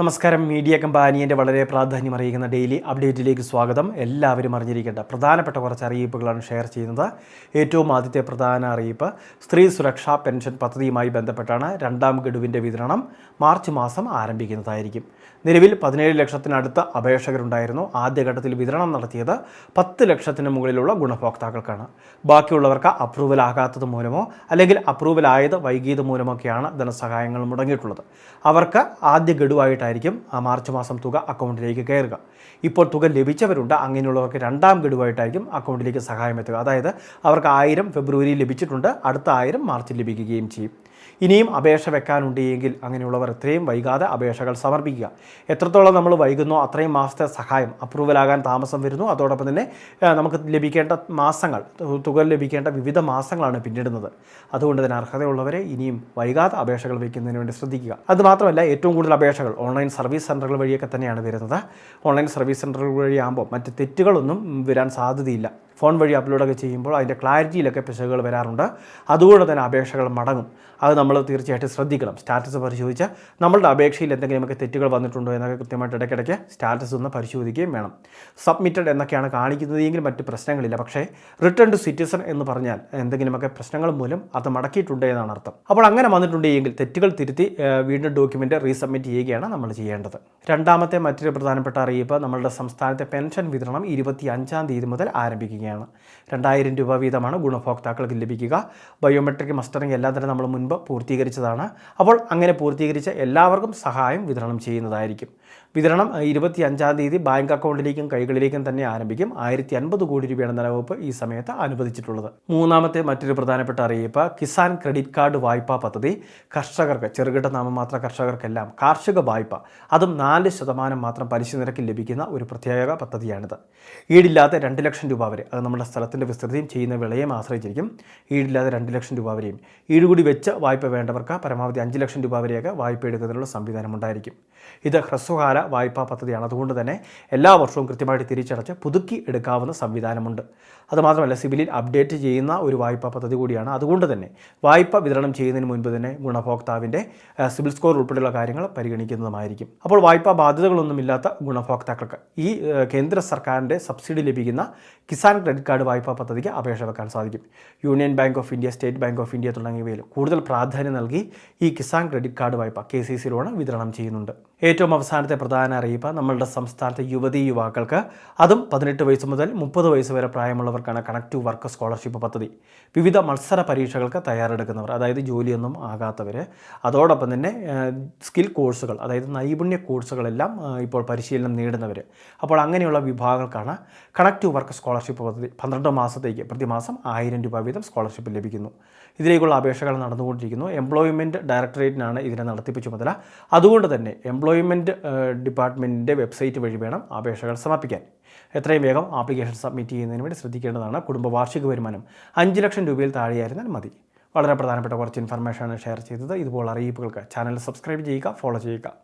നമസ്കാരം. മീഡിയ കമ്പാനിയുടെ വളരെ പ്രാധാന്യം അറിയിക്കുന്ന ഡെയിലി അപ്ഡേറ്റിലേക്ക് സ്വാഗതം. എല്ലാവരും അറിഞ്ഞിരിക്കേണ്ട പ്രധാനപ്പെട്ട കുറച്ച് അറിയിപ്പുകളാണ് ഷെയർ ചെയ്യുന്നത്. ഏറ്റവും ആദ്യത്തെ പ്രധാന അറിയിപ്പ് സ്ത്രീ സുരക്ഷാ പെൻഷൻ പദ്ധതിയുമായി ബന്ധപ്പെട്ടാണ്. രണ്ടാം ഗഡുവിൻ്റെ വിതരണം മാർച്ച് മാസം ആരംഭിക്കുന്നതായിരിക്കും. നിലവിൽ 17 ലക്ഷത്തിനടുത്ത് അപേക്ഷകരുണ്ടായിരുന്നു. ആദ്യഘട്ടത്തിൽ വിതരണം നടത്തിയത് 10 ലക്ഷത്തിന് മുകളിലുള്ള ഗുണഭോക്താക്കൾക്കാണ്. ബാക്കിയുള്ളവർക്ക് അപ്രൂവൽ ആകാത്തത് മൂലമോ അല്ലെങ്കിൽ അപ്രൂവൽ ആയത് വൈകിയത് മൂലമൊക്കെയാണ് ധനസഹായങ്ങൾ മുടങ്ങിയിട്ടുള്ളത്. അവർക്ക് ആദ്യ ഗഡുവായിട്ടായിരിക്കും മാർച്ച് മാസം തുക അക്കൗണ്ടിലേക്ക് കയറുക. ഇപ്പോൾ തുക ലഭിച്ചവരുണ്ട്. അങ്ങനെയുള്ളവർക്ക് രണ്ടാം ഗഡുവായിട്ടായിരിക്കും അക്കൗണ്ടിലേക്ക് സഹായം എത്തുക. അതായത് അവർക്ക് 1000 ഫെബ്രുവരിയിൽ ലഭിച്ചിട്ടുണ്ട്, അടുത്ത 1000 മാർച്ചിൽ ലഭിക്കുകയും ചെയ്യും. ഇനിയും അപേക്ഷ വെക്കാനുണ്ട് എങ്കിൽ അങ്ങനെയുള്ളവർ എത്രയും വൈകാതെ അപേക്ഷകൾ സമർപ്പിക്കുക. എത്രത്തോളം നമ്മൾ വൈകുന്നോ അത്രയും മാസത്തെ സഹായം അപ്രൂവലാകാൻ താമസം വരുന്നു. അതോടൊപ്പം തന്നെ നമുക്ക് ലഭിക്കേണ്ട മാസങ്ങൾ, തുക ലഭിക്കേണ്ട വിവിധ മാസങ്ങളാണ് പിന്നിടുന്നത്. അതുകൊണ്ട് തന്നെ അർഹതയുള്ളവരെ ഇനിയും വൈകാതെ അപേക്ഷകൾ വയ്ക്കുന്നതിന് വേണ്ടി ശ്രദ്ധിക്കുക. അതുമാത്രമല്ല, ഏറ്റവും കൂടുതൽ അപേക്ഷകൾ ഓൺലൈൻ സർവീസ് സെൻ്ററുകൾ വഴിയൊക്കെ തന്നെയാണ് വരുന്നത്. ഓൺലൈൻ സർവീസ് സെൻ്ററുകൾ വഴിയാകുമ്പോൾ മറ്റ് തെറ്റുകളൊന്നും വരാൻ സാധ്യതയില്ല. ഫോൺ വഴി അപ്ലോഡൊക്കെ ചെയ്യുമ്പോൾ അതിൻ്റെ ക്ലാരിറ്റിയിലൊക്കെ പിശകുകൾ വരാറുണ്ട്. അതുകൊണ്ട് തന്നെ അപേക്ഷകൾ മടങ്ങും. അത് നമ്മൾ തീർച്ചയായിട്ടും ശ്രദ്ധിക്കണം. സ്റ്റാറ്റസ് പരിശോധിച്ച് നമ്മളുടെ അപേക്ഷയിൽ എന്തെങ്കിലുമൊക്കെ തെറ്റുകൾ വന്നിട്ടുണ്ടോ എന്നൊക്കെ കൃത്യമായിട്ട് ഇടയ്ക്കിടയ്ക്ക് സ്റ്റാറ്റസ് ഒന്ന് പരിശോധിക്കുകയും വേണം. സബ്മിറ്റഡ് എന്നൊക്കെയാണ് കാണിക്കുന്നതെങ്കിൽ മറ്റ് പ്രശ്നങ്ങളില്ല. പക്ഷേ റിട്ടേൺ ടു സിറ്റിസൺ എന്ന് പറഞ്ഞാൽ എന്തെങ്കിലുമൊക്കെ പ്രശ്നങ്ങൾ മൂലം അത് മടക്കിയിട്ടുണ്ട് എന്നാണ് അർത്ഥം. അപ്പോൾ അങ്ങനെ വന്നിട്ടുണ്ടെങ്കിൽ തെറ്റുകൾ തിരുത്തി വീണ്ടും ഡോക്യുമെൻ്റ് റീസബ്മിറ്റ് ചെയ്യുകയാണ് നമ്മൾ ചെയ്യേണ്ടത്. രണ്ടാമത്തെ മറ്റൊരു പ്രധാനപ്പെട്ട അറിയിപ്പ്, നമ്മളുടെ സംസ്ഥാനത്തെ പെൻഷൻ വിതരണം 25-ാം തീയതി മുതൽ ആരംഭിക്കുകയാണ്. 2000 രൂപ വീതമാണ് ഗുണഭോക്താക്കൾക്ക് ലഭിക്കുക. ബയോമെട്രിക് മസ്റ്ററിംഗ് എല്ലാം തന്നെ നമ്മൾ മുൻപ് പൂർത്തീകരിച്ചതാണ്. അപ്പോൾ അങ്ങനെ പൂർത്തീകരിച്ച എല്ലാവർക്കും സഹായം വിതരണം ചെയ്യുന്നതായിരിക്കും. വിതരണം 25-ാം തീയതി ബാങ്ക് അക്കൗണ്ടിലേക്കും കൈകളിലേക്കും തന്നെ ആരംഭിക്കും. 1050 കോടി രൂപയാണ് ധനവകുപ്പ് ഈ സമയത്ത് അനുവദിച്ചിട്ടുള്ളത്. മൂന്നാമത്തെ മറ്റൊരു പ്രധാനപ്പെട്ട അറിയിപ്പ്, കിസാൻ ക്രെഡിറ്റ് കാർഡ് വായ്പാ പദ്ധതി. കർഷകർക്ക്, ചെറുകിട നാമമാത്ര കർഷകർക്കെല്ലാം കാർഷിക വായ്പ, അതും 4% മാത്രം പലിശ നിരക്കിൽ ലഭിക്കുന്ന ഒരു പ്രത്യേക പദ്ധതിയാണിത്. ഈടില്ലാതെ 2 ലക്ഷം രൂപ വരെ, അത് നമ്മുടെ സ്ഥലത്തിൻ്റെ വിസ്തൃതിയും ചെയ്യുന്ന വിളയും ആശ്രയിച്ചിരിക്കും. ഈടില്ലാതെ 2 ലക്ഷം രൂപ വരെയും, ഈടുകൂടി വെച്ച് വായ്പ വേണ്ടവർക്ക് പരമാവധി 5 ലക്ഷം രൂപ വരെയൊക്കെ വായ്പ എടുക്കുന്നതിനുള്ള സംവിധാനം ഉണ്ടായിരിക്കും. ഇത് ഹ്രസ്വകാല വായ്പാ പദ്ധതിയാണ്. അതുകൊണ്ട് തന്നെ എല്ലാ വർഷവും കൃത്യമായിട്ട് തിരിച്ചടച്ച് പുതുക്കി എടുക്കാവുന്ന സംവിധാനമുണ്ട്. അതുമാത്രമല്ല, സിബിലിൽ അപ്ഡേറ്റ് ചെയ്യുന്ന ഒരു വായ്പാ പദ്ധതി കൂടിയാണ്. അതുകൊണ്ട് തന്നെ വായ്പ വിതരണം ചെയ്യുന്നതിന് മുൻപ് തന്നെ ഗുണഭോക്താവിൻ്റെ സിബിൽ സ്കോർ ഉൾപ്പെടെയുള്ള കാര്യങ്ങൾ പരിഗണിക്കുന്നതുമായിരിക്കും. അപ്പോൾ വായ്പാ ബാധ്യതകളൊന്നുമില്ലാത്ത ഗുണഭോക്താക്കൾക്ക് ഈ കേന്ദ്ര സർക്കാരിൻ്റെ സബ്സിഡി ലഭിക്കുന്ന കിസാൻ ക്രെഡിറ്റ് കാർഡ് വായ്പാ പദ്ധതിക്ക് അപേക്ഷ വെക്കാൻ സാധിക്കും. Union bank of India, state bank of India തുടങ്ങിയവയിൽ കൂടുതൽ പ്രാധാന്യം നൽകി ഈ കിസാൻ ക്രെഡിറ്റ് കാർഡ് വായ്പ KCC ലോൺ വിതരണം ചെയ്യുന്നുണ്ട്. ഏറ്റവും അവസാനത്തെ പ്രധാന അറിയിപ്പ്, നമ്മളുടെ സംസ്ഥാനത്തെ യുവതീ യുവാക്കൾക്ക്, അതും 18 വയസ്സ് മുതൽ 30 വയസ്സ് വരെ പ്രായമുള്ളവർക്കാണ് കണക്ട് ടു വർക്ക് സ്കോളർഷിപ്പ് പദ്ധതി. വിവിധ മത്സര പരീക്ഷകൾക്ക് തയ്യാറെടുക്കുന്നവർ, അതായത് ജോലിയൊന്നും ആകാത്തവർ, അതോടൊപ്പം തന്നെ സ്കിൽ കോഴ്സുകൾ, അതായത് നൈപുണ്യ കോഴ്സുകളെല്ലാം ഇപ്പോൾ പരിശീലനം നേടുന്നവർ, അപ്പോൾ അങ്ങനെയുള്ള വിഭാഗങ്ങൾക്കാണ് കണക്ട് ടു വർക്ക് സ്കോളർഷിപ്പ് പദ്ധതി. 12 മാസത്തേക്ക് പ്രതിമാസം 1000 രൂപ വീതം സ്കോളർഷിപ്പ് ലഭിക്കുന്നു. ഇതിലേക്കുള്ള അപേക്ഷകൾ നടന്നുകൊണ്ടിരിക്കുന്നു. എംപ്ലോയ്മെൻറ്റ് ഡയറക്ടറേറ്റിനാണ് ഇതിനെ നടത്തിപ്പ് ചുമതല. അതുകൊണ്ട് തന്നെ എംപ്ലോയ്മെൻറ്റ് ഡിപ്പാർട്ട്മെൻറ്റിൻ്റെ വെബ്സൈറ്റ് വഴി വേണം അപേക്ഷകൾ സമർപ്പിക്കാൻ. എത്രയും വേഗം ആപ്ലിക്കേഷൻ സബ്മിറ്റ് ചെയ്യുന്നതിന് വേണ്ടി ശ്രദ്ധിക്കേണ്ടതാണ്. കുടുംബ വാർഷിക വരുമാനം 5 ലക്ഷം രൂപയിൽ താഴെയായിരുന്നാൽ മതി. വളരെ പ്രധാനപ്പെട്ട കുറച്ച് ഇൻഫർമേഷനാണ് ഷെയർ ചെയ്തത്. ഇതുപോലുള്ള അറിയിപ്പുകൾക്ക് ചാനൽ സബ്സ്ക്രൈബ് ചെയ്യുക, ഫോളോ ചെയ്യുക.